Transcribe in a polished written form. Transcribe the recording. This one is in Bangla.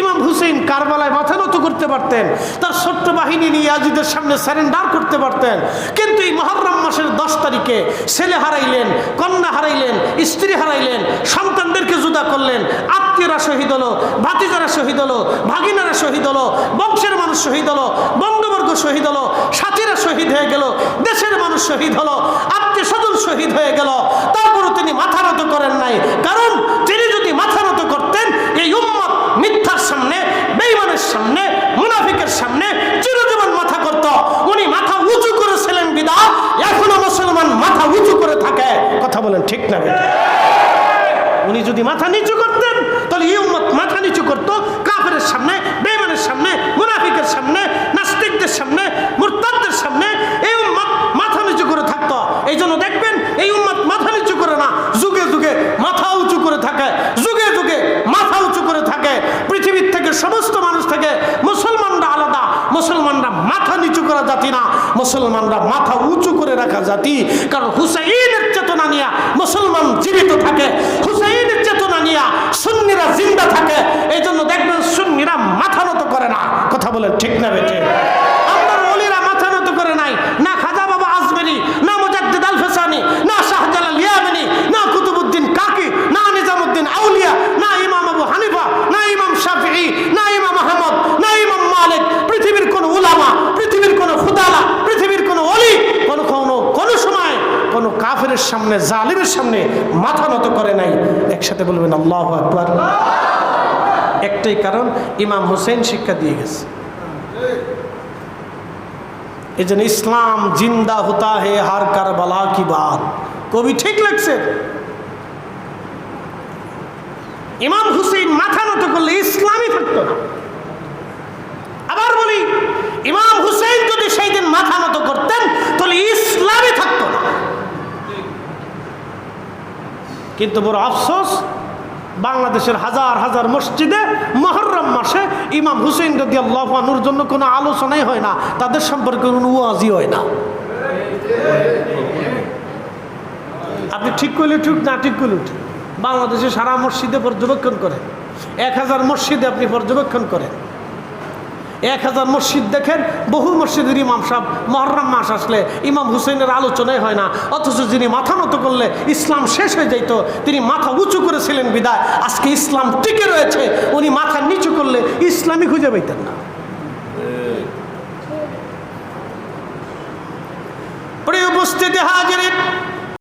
ইমাম হুসেইন কারবালায় মাথা নত করতে পারতেন, তার ছোট্ট বাহিনী নিয়ে ইয়াজিদের সামনে সারেন্ডার করতে পারতেন। কিন্তু এই মুহররম মাসের 10 তারিখে ছেলে হারাইলেন, কন্যা হারাইলেন, স্ত্রী হারাইলেন, সন্তানদেরকে জুদা করলেন, আত্মীয়রা শহীদ হলো, ভাতিজারা শহীদ হলো, ভাগিনারা শহীদ হলো, বংশের মানুষ শহীদ হলো, বন্ধুবর্গ শহীদ হলো, সাথীরা শহীদ হয়ে গেল, দেশের মানুষ শহীদ হলো, আত্মীয় স্বজন শহীদ হয়ে গেল। তারপরও তিনি মাথা নত করেন নাই, কারণ তিনি যদি মাথা নত করতেন এই উম্মত মিথ্যার সামনে, বেঈমানের সামনে, মুনাফিকের সামনে চিরজীবন মাথা করত। উনি মাথা উঁচু করেছিলেন বিধায় এখনো মুসলমান মাথা উঁচু করে থাকে। কথা বলেন ঠিক না বেটা? উনি যদি মাথা নিচু করতেন তাহলে এই উম্মত মাথা নিচু করত কাফেরের সামনে, বেঈমানের সামনে, মুনাফিকের সামনে, নাস্তিকদের সামনে, মুরতাদদের সামনে। এই উম্মত মাথা নিচু করে থাকতো। এই জন্য দেখবেন এই উম্মত মাথা নিচু করে না, যুগে যুগে মাথা উঁচু করে থাকে, যুগে যুগে মাথা উঁচু করে থাকে। পৃথিবীর থেকে সমস্ত মানুষ থেকে মুসলমানরা আলাদা। মুসলমানরা মাথা নিচু করা জাতি না, মুসলমানরা মাথা উঁচু করে রাখা জাতি। কারণ হুসাইনের চেতনা নিয়ে মুসলমান জীবিত থাকে, হুসাইনের চেতনা নিয়ে সুন্নিরা জিন্দা থাকে। এই জন্য দেখবেন সুন্নিরা মাথা নত করে না। কথা বলেন ঠিক না বেটে? আপনার ওলিরা মাথা নত করে নাই, না খাজা বাবা আজমেরি, না মুজাদ্দিদ আল ফেসানি, না শাহজালাল ইয়ামানি, না কুতুবউদ্দিন কাকি, না নিজামউদ্দিন আউলিয়া, না ইমাম আবু হানিফা, না ইমাম শাফিঈ, না ইমাম আহমদ, না ইমাম মালিক। পৃথিবীর কোন উলামা, পৃথিবীর কোন ফুদালা, পৃথিবীর কোন ওলি কোন সময় কোন কাফেরের সামনে, জালিমের সামনে মাথা নত করে নাই। একসাথে বলবেন আল্লাহু আকবার। একটাই কারণ, ইমাম হুসেইন শিক্ষা দিয়ে গেছে। এই জন্য ইসলাম জিন্দা হতা হে হার কারবালা কি বাত, কবি ঠিক লাগছে। ইমাম হুসেইন মাথা নত করলে ইসলামই থাকতো না। আবার বলি, ইমাম হুসেইন যদি সেই দিন মাথা নত করতেন তাহলে ইসলামই থাকতো না। কিন্তু বড় আফসোস, বাংলাদেশের হাজার হাজার মসজিদে মুহররম মাসে ইমাম হুসেইন রাদিয়াল্লাহু আনহুর জন্য কোনো আলোচনাই হয় না, তাদের সম্পর্কে কোনো ওয়াজই হয় না। আপনি ঠিক করলে ঠিক, না ঠিক করলে ঠিক। বাংলাদেশে সারা মসজিদে পর্যবেক্ষণ করেন, 1000 মসজিদে আপনি পর্যবেক্ষণ করেন, 1000 মসজিদ দেখেন, বহু মসজিদের ইমাম সাহেব মুহররম মাস আসলে ইমাম হুসেইনের আলোচনাই হয় না। অথচ যিনি মাথা নত করলে ইসলাম শেষ হয়ে যাইত, তিনি মাথা উঁচু করেছিলেন বিদায় আজকে ইসলাম টিকে রয়েছে। উনি মাথা নিচু করলে ইসলামই খুঁজে পাইতেন না। প্রিয় উপস্থিতি হাজিরিন,